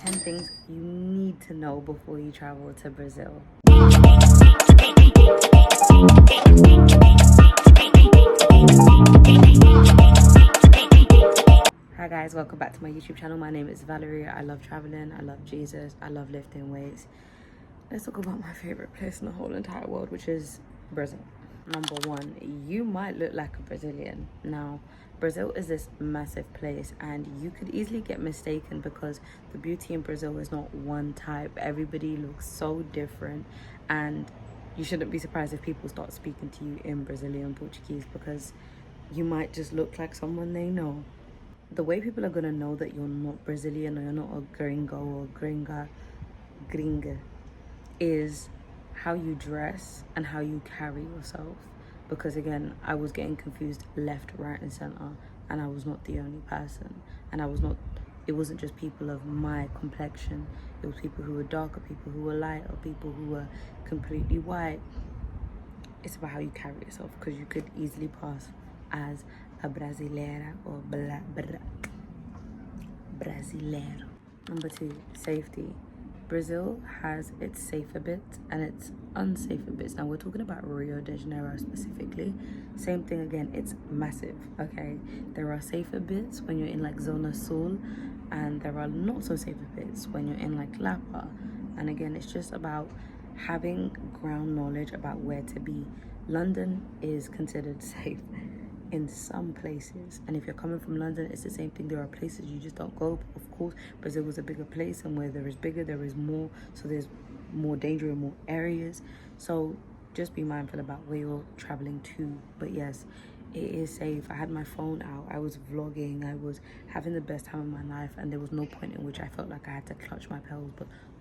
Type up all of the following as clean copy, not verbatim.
10 things you need to know before you travel to Brazil. Hi guys, welcome back to my YouTube channel. My name is Valerie. I love traveling, I love Jesus, I love lifting weights. Let's talk about my favorite place in the whole entire world, which is Brazil. Number one, you might look like a Brazilian. Now, Brazil is this massive place and you could easily get mistaken because the beauty in Brazil is not one type. Everybody looks so different, and you shouldn't be surprised if people start speaking to you in Brazilian Portuguese because you might just look like someone they know. The way people are gonna know that you're not Brazilian or you're not a gringo or gringa is how you dress and how you carry yourself. Because again, I was getting confused left, right and center, and I was not the only person. And it wasn't just people of my complexion. It was people who were darker, people who were lighter, people who were completely white. It's about how you carry yourself, because you could easily pass as a brasileira or brasileiro. Number two, safety. Brazil has its safer bits and its unsafer bits. Now we're talking about Rio de Janeiro specifically. Same thing again, it's massive, okay? There are safer bits when you're in like Zona Sul, and there are not so safer bits when you're in like Lapa. And again, it's just about having ground knowledge about where to be. London is considered safe in some places, and if you're coming from London, it's the same thing. There are places you just don't go. Of course, Brazil was a bigger place, and where there is bigger, there is more, so there's more danger in more areas. So just be mindful about where you're traveling to. But yes, it is safe. I had my phone out, I was vlogging, I was having the best time of my life, and there was no point in which I felt like I had to clutch my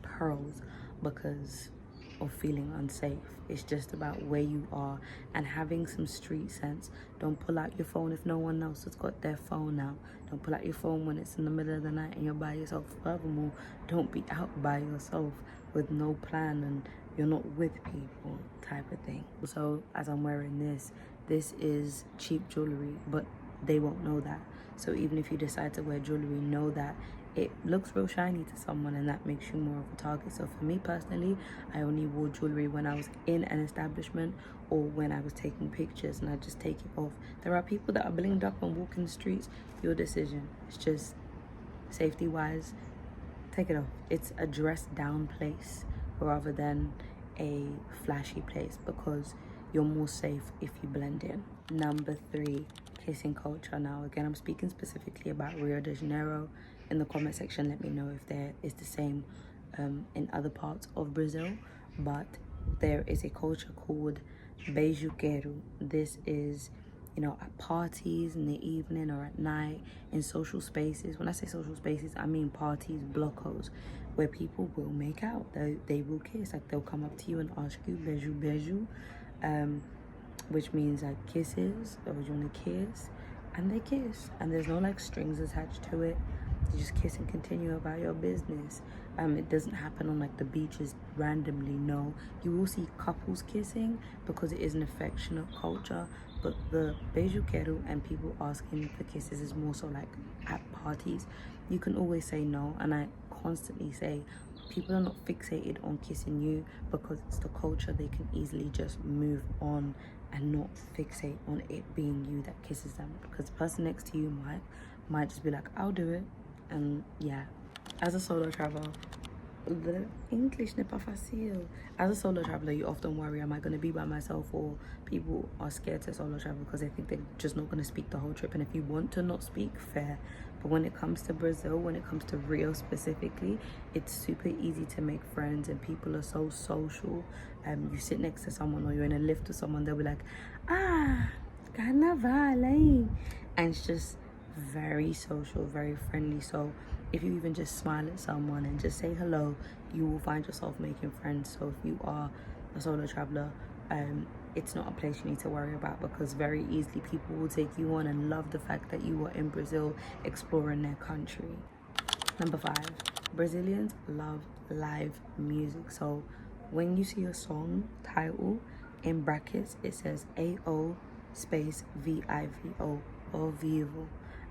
pearls because of feeling unsafe. It's just about where you are and having some street sense. Don't pull out your phone if no one else has got their phone out. Don't pull out your phone when it's in the middle of the night and you're by yourself. Furthermore, don't be out by yourself with no plan and you're not with people, type of thing. So as I'm wearing this is cheap jewelry, but they won't know that. So even if you decide to wear jewelry, know that it looks real shiny to someone, and that makes you more of a target. So for me personally, I only wore jewelry when I was in an establishment or when I was taking pictures, and I just take it off. There are people that are blinged up and walking the streets. Your decision. It's just safety wise, take it off. It's a dressed down place rather than a flashy place, because you're more safe if you blend in. Number three, kissing culture. Now again, I'm speaking specifically about Rio de Janeiro. In the comment section, let me know if there is the same in other parts of Brazil. But there is a culture called beijuqueiro. This is, at parties in the evening or at night, in social spaces. When I say social spaces, I mean parties, blocos, where people will make out. They will kiss. Like, they'll come up to you and ask you beijo, which means like kisses, or you want to kiss, and they kiss, and there's no like strings attached to it. You just kiss and continue about your business. It doesn't happen on like the beaches randomly. No, you will see couples kissing because it is an affectionate culture, but the beijuqueiro and people asking for kisses is more so like at parties. You can always say no, and I constantly say people are not fixated on kissing you because it's the culture. They can easily just move on and not fixate on it being you that kisses them, because the person next to you might just be like, I'll do it. And yeah, as a solo traveler, the English n'est pas facile. As a solo traveler, you often worry, am I going to be by myself? Or people are scared to solo travel because they think they're just not going to speak the whole trip. And if you want to not speak, fair. But when it comes to Brazil, when it comes to Rio specifically, it's super easy to make friends, and people are so social. You sit next to someone or you're in a lift with someone, they'll be like, carnaval, eh? And it's just very social, very friendly. So if you even just smile at someone and just say hello, you will find yourself making friends. So if you are a solo traveler, it's not a place you need to worry about, because very easily people will take you on and love the fact that you were in Brazil exploring their country. Number five, Brazilians love live music. So when you see a song title, in brackets it says AO space VIVO or vivo,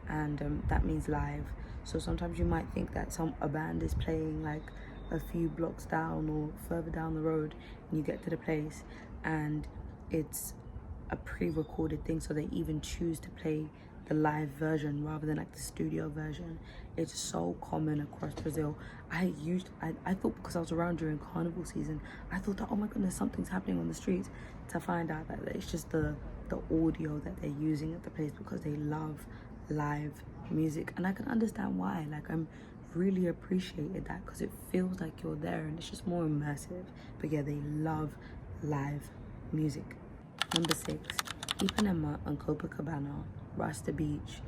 and that means live. So sometimes you might think that a band is playing like a few blocks down or further down the road, and you get to the place and it's a pre-recorded thing, so they even choose to play the live version rather than like the studio version. It's so common across Brazil. I thought, because I was around during carnival season, I thought that, oh my goodness, something's happening on the streets, to find out that it's just the audio that they're using at the place, because they love live music. And I can understand why. Like, I'm really appreciated that, because it feels like you're there and it's just more immersive. But yeah, they love live music. Number 6, Ipanema and Copacabana, Rasta Beach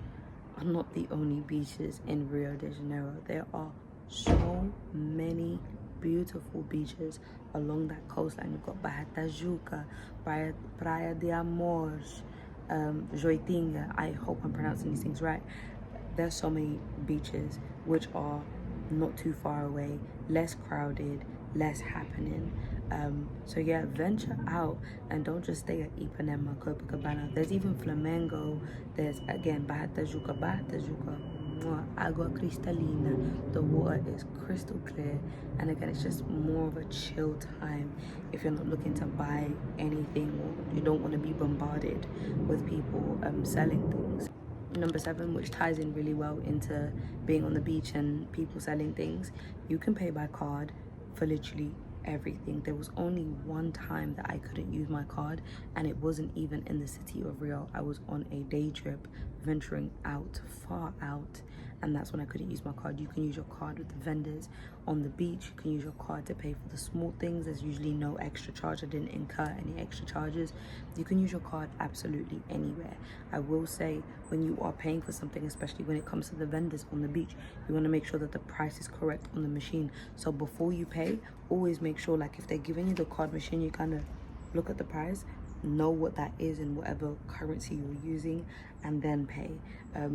are not the only beaches in Rio de Janeiro. There are so many beautiful beaches along that coastline. You've got Barra da Tijuca, Praia de Amores, Joitinga. I hope I'm pronouncing these things right. There's so many beaches which are not too far away, less crowded, less happening. So yeah, venture out and don't just stay at Ipanema, Copacabana. There's even Flamengo. There's, again, Barra da Tijuca, agua cristalina. The water is crystal clear, and again, it's just more of a chill time if you're not looking to buy anything, or you don't want to be bombarded with people selling things. Number 7, which ties in really well into being on the beach and people selling things, you can pay by card for literally everything. There was only one time that I couldn't use my card, and it wasn't even in the city of Rio. I was on a day trip venturing out, far out, and that's when I couldn't use my card. You can use your card with the vendors on the beach. You can use your card to pay for the small things. There's usually no extra charge. I didn't incur any extra charges. You can use your card absolutely anywhere. I will say, when you are paying for something, especially when it comes to the vendors on the beach, you want to make sure that the price is correct on the machine. So before you pay, always make sure, like, if they're giving you the card machine, you kind of look at the price, know what that is in whatever currency you're using, and then pay,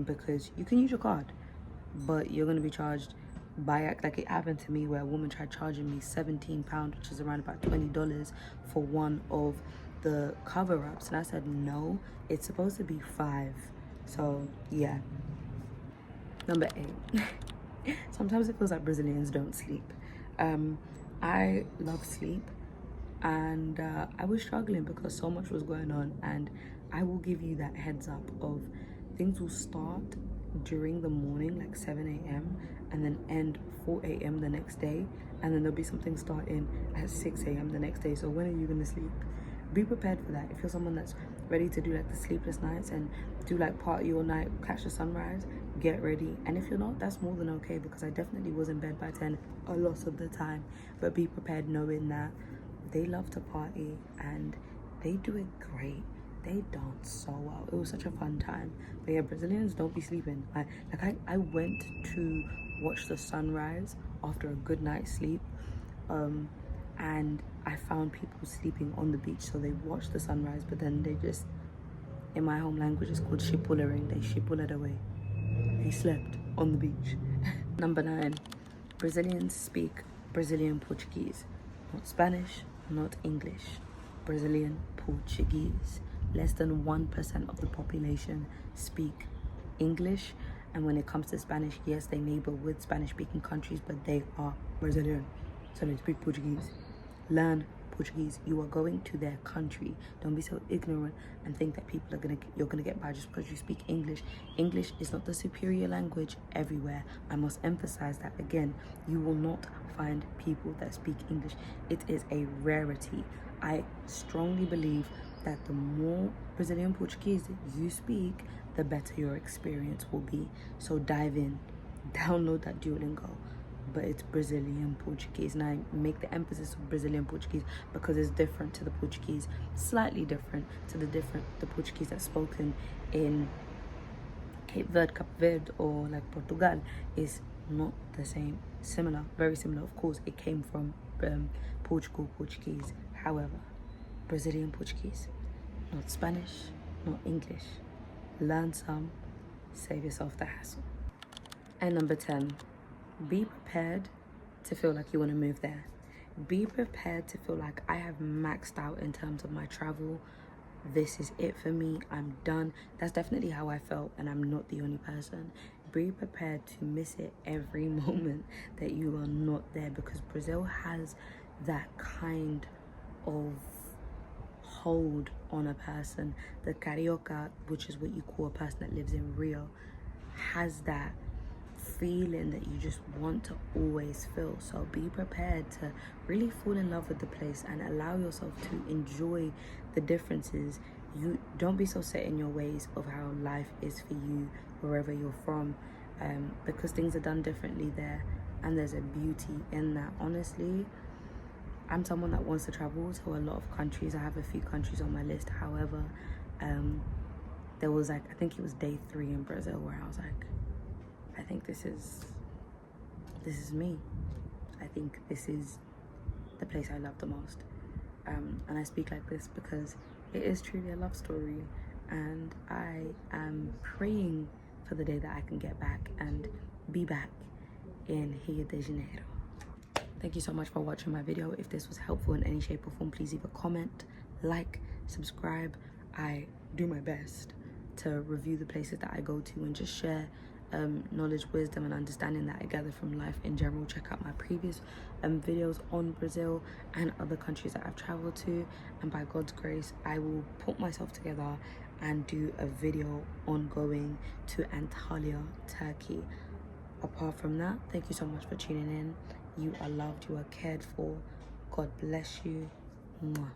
because you can use your card, but you're going to be charged by, like it happened to me, where a woman tried charging me £17, which is around about $20, for one of the cover-ups, and I said no, it's supposed to be 5. So yeah. Number 8. Sometimes it feels like Brazilians don't sleep. I love sleep, and I was struggling because so much was going on, and I will give you that heads up of things will start during the morning, like 7 a.m, and then end 4 a.m. the next day, and then there'll be something starting at 6 a.m. the next day. So when are you gonna sleep? Be prepared for that. If you're someone that's ready to do like the sleepless nights and do like party all night, catch the sunrise, get ready. And if you're not, that's more than okay, because I definitely was in bed by 10 a lot of the time. But be prepared knowing that they love to party and they do it great. They dance so well. It was such a fun time. But yeah, Brazilians don't be sleeping. I went to watch the sunrise after a good night's sleep, and I found people sleeping on the beach. So they watched the sunrise, but then they just, in my home language, it's called chipulering. They chipulared away. They slept on the beach. Number 9, Brazilians speak Brazilian Portuguese, not Spanish, not English. Brazilian Portuguese. Less than 1% of the population speak English, and when it comes to Spanish, yes, they neighbor with Spanish-speaking countries, but they are Brazilian, so they speak Portuguese. Learn Portuguese. You are going to their country. Don't be so ignorant and think that you're gonna get by just because you speak English. English is not the superior language everywhere. I must emphasize that again. You will not find people that speak English. It is a rarity. I strongly believe that the more Brazilian Portuguese you speak, the better your experience will be. So dive in, download that Duolingo, but it's Brazilian Portuguese. And I make the emphasis of Brazilian Portuguese because it's different to the Portuguese, slightly different to the Portuguese that's spoken in Cape Verde, or like Portugal. Is not the same. Similar, very similar. Of course, it came from Portugal Portuguese. However, Brazilian Portuguese, not Spanish, not English. Learn some, save yourself the hassle. And number 10, be prepared to feel like you want to move there. Be prepared to feel like I have maxed out in terms of my travel. This is it for me. I'm done. That's definitely how I felt, and I'm not the only person. be prepared to miss it every moment that you are not there, because Brazil has that kind of hold on a person. The carioca, which is what you call a person that lives in Rio, has that feeling that you just want to always feel. So be prepared to really fall in love with the place and allow yourself to enjoy the differences. You don't be so set in your ways of how life is for you wherever you're from, because things are done differently there, and there's a beauty in that. Honestly, I'm someone that wants to travel to a lot of countries. I have a few countries on my list. However, there was like, I think it was day 3 in Brazil where I was like, I think this is me. I think this is the place I love the most. And I speak like this because it is truly a love story, and I am praying for the day that I can get back and be back in Rio de Janeiro. Thank you so much for watching my video. If this was helpful in any shape or form, please leave a comment, like, subscribe. I do my best to review the places that I go to and just share knowledge, wisdom, and understanding that I gather from life in general. Check out my previous videos on Brazil and other countries that I've traveled to, and by God's grace I will put myself together and do a video on going to Antalya, Turkey. Apart from that, thank you so much for tuning in. You are loved, you are cared for. God bless you. Mwah.